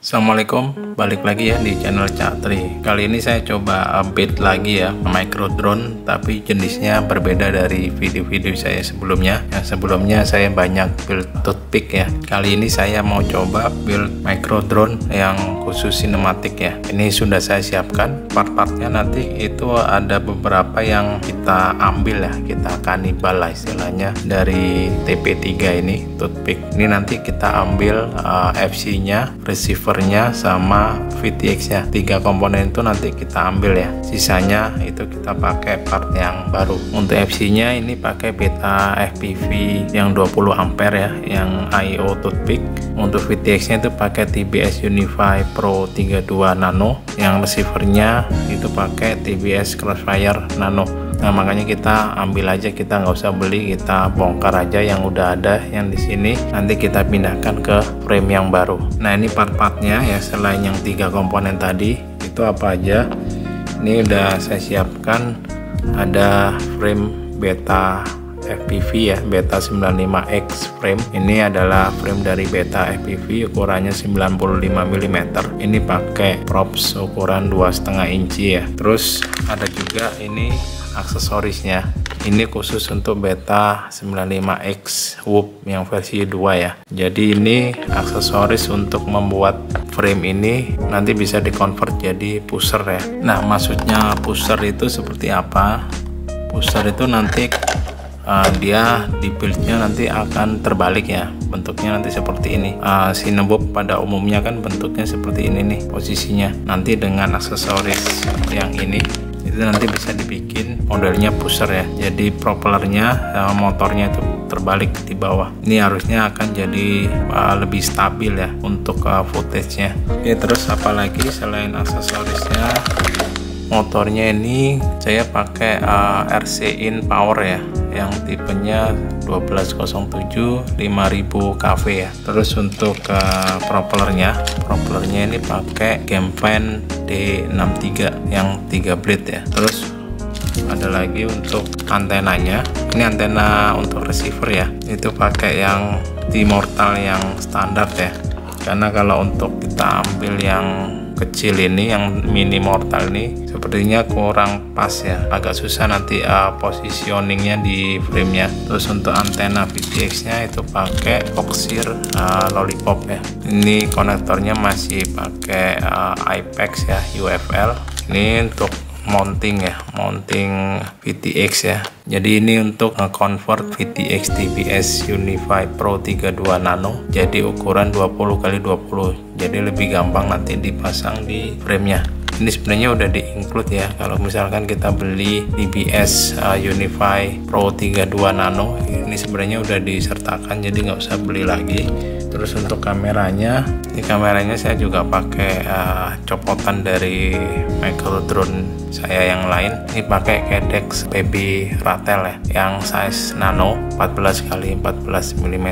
Assalamualaikum, balik lagi ya di channel Cak Tri. Kali ini saya coba update lagi ya micro drone, tapi jenisnya berbeda dari video-video saya sebelumnya. Yang sebelumnya saya banyak build toothpick ya. Kali ini saya mau coba build micro drone yang khusus sinematik ya. Ini sudah saya siapkan part-partnya, nanti itu ada beberapa yang kita ambil ya, kita kanibal lah istilahnya dari TP3 ini toothpick. Ini nanti kita ambil FC-nya, receiver sama VTX-nya. 3 komponen itu nanti kita ambil ya. Sisanya itu kita pakai part yang baru. Untuk FC-nya ini pakai Beta FPV yang 20 ampere ya, yang IO toothpick. Untuk VTX-nya itu pakai TBS Unify Pro 32 Nano. Yang receiver-nya itu pakai TBS Crossfire Nano. Nah, makanya kita ambil aja, kita nggak usah beli, kita bongkar aja yang udah ada yang di sini, nanti kita pindahkan ke frame yang baru. Nah, ini part-partnya ya, selain yang 3 komponen tadi itu apa aja ini udah saya siapkan. Ada frame Beta FPV ya, Beta 95X frame. Ini adalah frame dari Beta FPV, ukurannya 95 mm. Ini pakai props ukuran 2,5 inci ya. Terus ada juga ini aksesorisnya. Ini khusus untuk Beta 95X Whoop yang versi 2 ya. Jadi ini aksesoris untuk membuat frame ini nanti bisa dikonvert jadi pusher ya. Nah, maksudnya pusher itu seperti apa? Pusher itu nanti dia di buildnya nanti akan terbalik ya, bentuknya nanti seperti ini. Cinebob pada umumnya kan bentuknya seperti ini nih posisinya. Nanti dengan aksesoris yang ini itu nanti bisa dibikin modelnya pusher ya, jadi propellernya motornya itu terbalik di bawah. Ini harusnya akan jadi lebih stabil ya untuk footage-nya. Oke, terus apalagi selain aksesorisnya, motornya ini saya pakai RC In Power ya, yang tipenya 1207 5000 kV ya. Terus untuk propellernya ini pakai Gemfan D63 yang 3 blade ya. Terus ada lagi untuk antenanya, ini antena untuk receiver ya, itu pakai yang T-Mortal yang standar ya, karena kalau untuk kita ambil yang kecil ini, yang mini mortal ini sepertinya kurang pas ya, agak susah nanti positioningnya di framenya. Terus untuk antena VTX nya itu pakai Oxir Lollipop ya. Ini konektornya masih pakai IPEX ya, UFL. Ini untuk mounting ya, mounting VTX ya. Jadi ini untuk convert VTX TBS Unify Pro 32 Nano jadi ukuran 20x20, jadi lebih gampang nanti dipasang di framenya. Ini sebenarnya udah di-include ya, kalau misalkan kita beli TBS Unify Pro 32 Nano ini sebenarnya udah disertakan, jadi nggak usah beli lagi. Terus untuk kameranya, ini kameranya saya juga pakai copotan dari micro drone saya yang lain. Ini pakai Cadex Baby Ratel ya, yang size nano 14x14 mm.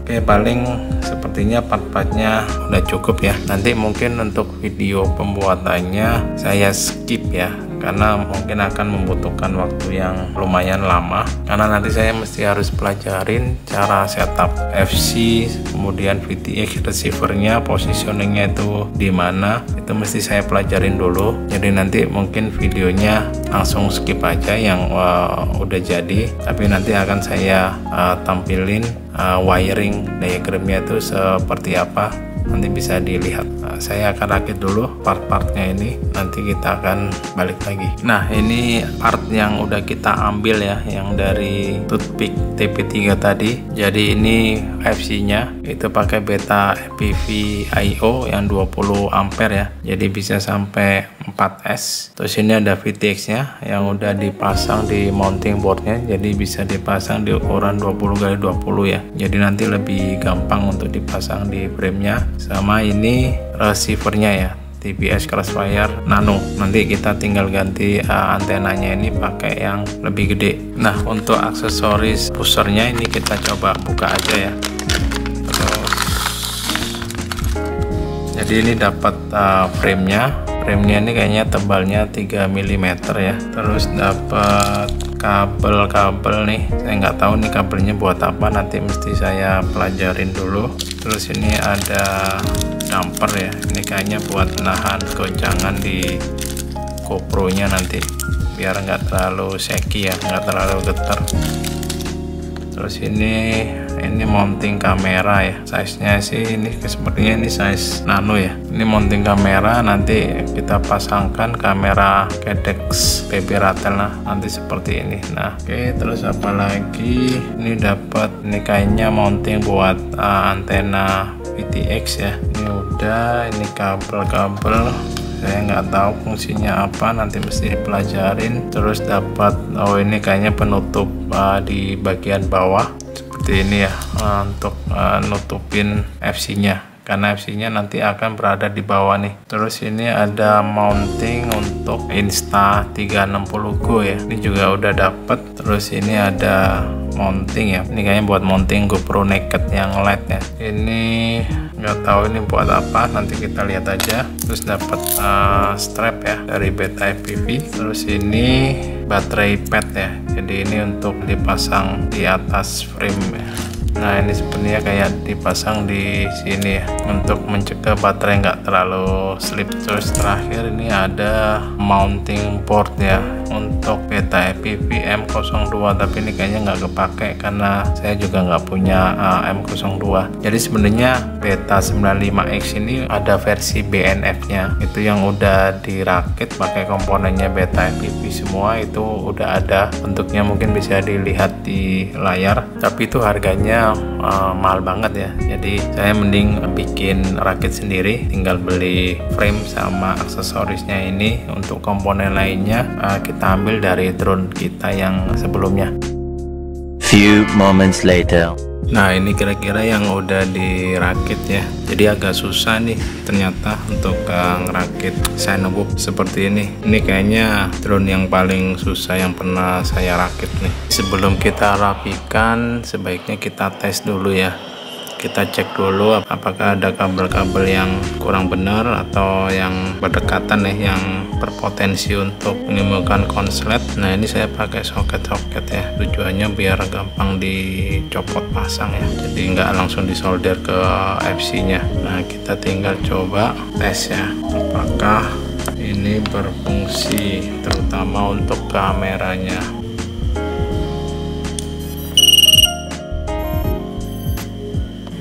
Oke, paling sepertinya part-partnya udah cukup ya. Nanti mungkin untuk video pembuatannya saya skip ya, karena mungkin akan membutuhkan waktu yang lumayan lama, karena nanti saya mesti harus pelajarin cara setup FC, kemudian VTX receivernya, positioningnya itu di mana, itu mesti saya pelajarin dulu. Jadi nanti mungkin videonya langsung skip aja yang udah jadi, tapi nanti akan saya tampilin wiring diagramnya itu seperti apa, nanti bisa dilihat. Saya akan rakit dulu part-partnya ini, nanti kita akan balik lagi. Nah, ini part yang udah kita ambil ya, yang dari toothpick TP3 tadi. Jadi ini FC-nya itu pakai Beta FPV IO yang 20 ampere ya, jadi bisa sampai 4S. Terus ini ada VTX-nya yang udah dipasang di mounting boardnya, jadi bisa dipasang di ukuran 20x20 ya, jadi nanti lebih gampang untuk dipasang di framenya. Sama ini receivernya ya, TBS Crossfire Nano. Nanti kita tinggal ganti antenanya ini pakai yang lebih gede. Nah, untuk aksesoris pushernya ini kita coba buka aja ya. Terus jadi ini dapat framenya ini kayaknya tebalnya 3 mm ya. Terus dapat kabel-kabel nih. Saya nggak tahu nih kabelnya buat apa, nanti mesti saya pelajarin dulu. Terus ini ada damper ya, ini kayaknya buat nahan goncangan di GoPro nya nanti biar nggak terlalu shaky ya, nggak terlalu getar. Terus ini mounting kamera ya, size nya sih ini sepertinya ini size nano ya. Ini mounting kamera, nanti kita pasangkan kamera Cadex BB Ratel lah nanti seperti ini. Nah oke, terus apa lagi, ini dapat ini kayaknya mounting buat antena VTX ya. Ini udah, ini kabel-kabel saya nggak tahu fungsinya apa, nanti mesti dipelajarin. Terus dapat ini kayaknya penutup di bagian bawah seperti ini ya, untuk nutupin FC nya, karena FC nya nanti akan berada di bawah nih. Terus ini ada mounting untuk Insta360 Go ya, ini juga udah dapat. Terus ini ada mounting ya, ini kayaknya buat mounting GoPro Naked yang LED ya. Ini nggak tahu ini buat apa, nanti kita lihat aja. Terus dapat strap ya dari Beta FPV. Terus ini baterai pad ya, jadi ini untuk dipasang di atas frame ya. Nah ini sebenarnya kayak dipasang di sini ya, untuk mencegah baterai nggak terlalu slip. Terus terakhir ini ada mounting board ya untuk Beta FPV M02, tapi ini kayaknya nggak kepake karena saya juga nggak punya M02. Jadi sebenarnya Beta 95X ini ada versi BNF nya, itu yang udah dirakit pakai komponennya Beta FPV semua, itu udah ada bentuknya, mungkin bisa dilihat di layar, tapi itu harganya mahal banget ya. Jadi saya mending bikin rakit sendiri, tinggal beli frame sama aksesorisnya. Ini untuk komponen lainnya kita ambil dari drone kita yang sebelumnya. Few moments later. Nah ini kira-kira yang udah dirakit ya, jadi agak susah nih ternyata untuk ngerakit Cinewhoop seperti ini. Ini kayaknya drone yang paling susah yang pernah saya rakit nih. Sebelum kita rapikan sebaiknya kita tes dulu ya, kita cek dulu apakah ada kabel-kabel yang kurang benar atau yang berdekatan nih, yang berpotensi untuk menimbulkan konslet. Nah ini saya pakai soket-soket ya, tujuannya biar gampang dicopot pasang ya, jadi nggak langsung disolder ke FC nya. Nah kita tinggal coba tes ya, apakah ini berfungsi, terutama untuk kameranya.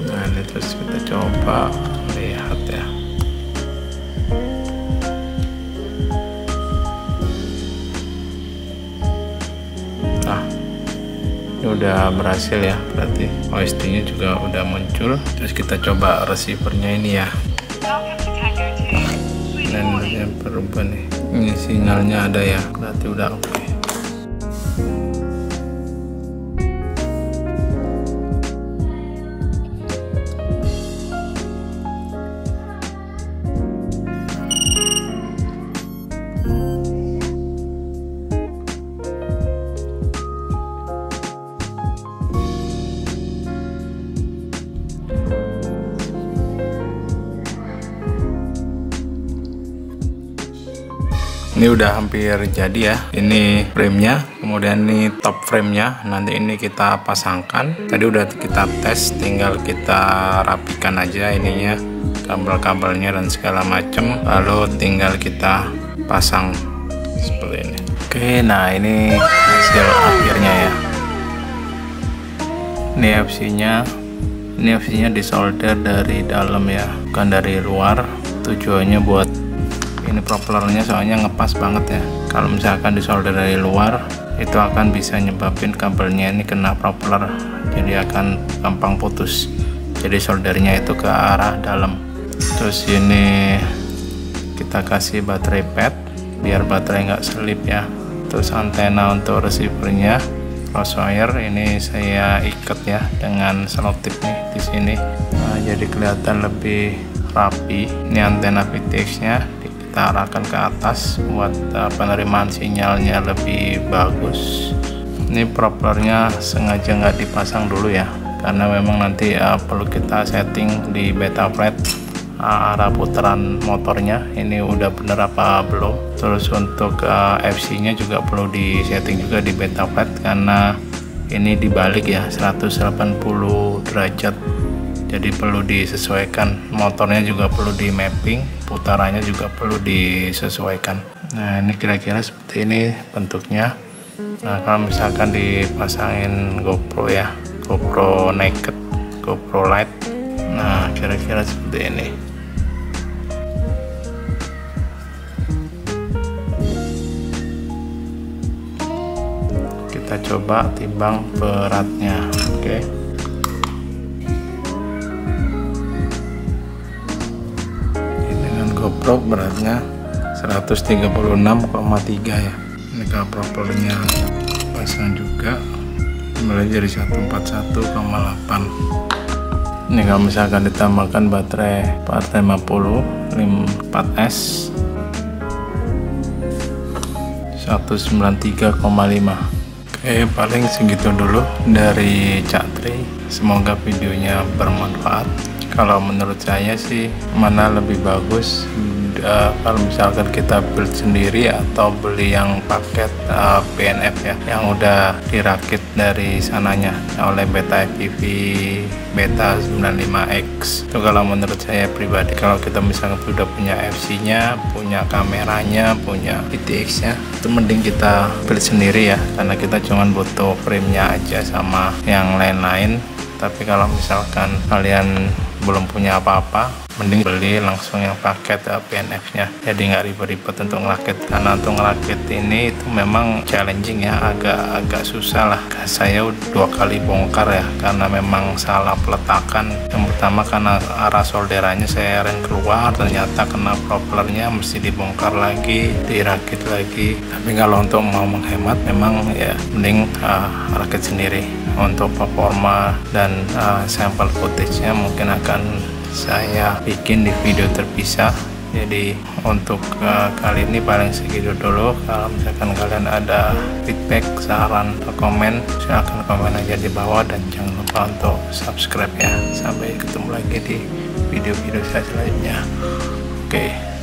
Nah ini terus kita coba lihat ya. Nah ini udah berhasil ya, berarti OSD nya juga udah muncul. Terus kita coba receivernya ini ya, lendernya berubah nih, ini sinyalnya ada ya, berarti udah oke. Ini udah hampir jadi ya, ini framenya, kemudian ini top framenya, nanti ini kita pasangkan. Tadi udah kita tes, tinggal kita rapikan aja ininya, kabel-kabelnya dan segala macem, lalu tinggal kita pasang seperti ini. Oke, nah ini hasil akhirnya ya. Ini FC-nya disolder dari dalam ya, bukan dari luar. Tujuannya buat ini propellernya, soalnya ngepas banget ya. Kalau misalkan disolder dari luar, itu akan bisa nyebabin kabelnya ini kena propeller, jadi akan gampang putus. Jadi soldernya itu ke arah dalam. Terus ini kita kasih baterai pad biar baterai nggak selip ya. Terus antena untuk receivernya crosswire ini saya ikat ya dengan selotip nih di sini. Nah, jadi kelihatan lebih rapi. Ini antena VTX nya kita arahkan ke atas buat penerimaan sinyalnya lebih bagus. Ini propellernya sengaja nggak dipasang dulu ya, karena memang nanti perlu kita setting di beta flat arah putaran motornya ini udah bener apa belum. Terus untuk FC nya juga perlu di setting juga di Betaflight, karena ini dibalik ya 180 derajat, jadi perlu disesuaikan. Motornya juga perlu di mapping, putarannya juga perlu disesuaikan. Nah ini kira-kira seperti ini bentuknya. Nah kalau misalkan dipasangin GoPro ya, GoPro Naked, GoPro Lite, nah kira-kira seperti ini. Kita coba timbang beratnya. Oke. Ini dengan GoPro beratnya 136,3 ya. Ini kalau propellernya pasang juga mulai dari 141,8. Ini kalau misalkan ditambahkan baterai 450 4S 193,5. Oke, paling segitu dulu dari Cak Tri. Semoga videonya bermanfaat. Kalau menurut saya sih mana lebih bagus, kalau misalkan kita build sendiri atau beli yang paket BNF ya, yang udah dirakit dari sananya oleh Beta FPV Beta 95X. Itu kalau menurut saya pribadi. Kalau kita misalkan sudah punya FC nya, punya kameranya, punya PTX nya, itu mending kita build sendiri ya, karena kita cuman butuh frame nya aja sama yang lain-lain. Tapi kalau misalkan kalian belum punya apa-apa, mending beli langsung yang paket BNF nya, jadi nggak ribet-ribet untuk ngerakit. Karena untuk ngerakit ini itu memang challenging ya, agak susah lah. Saya 2 kali bongkar ya, karena memang salah peletakan. Yang pertama karena arah solderannya saya rem keluar, ternyata kena propellernya, mesti dibongkar lagi, dirakit lagi. Tapi kalau untuk mau menghemat memang ya mending rakit sendiri. Untuk performa dan sampel footage-nya mungkin akan saya bikin di video terpisah. Jadi untuk kali ini paling segitu dulu. Kalau misalkan kalian ada feedback, saran, atau komen, silahkan komen aja di bawah, dan jangan lupa untuk subscribe ya. Sampai ketemu lagi di video-video saya selanjutnya. Oke.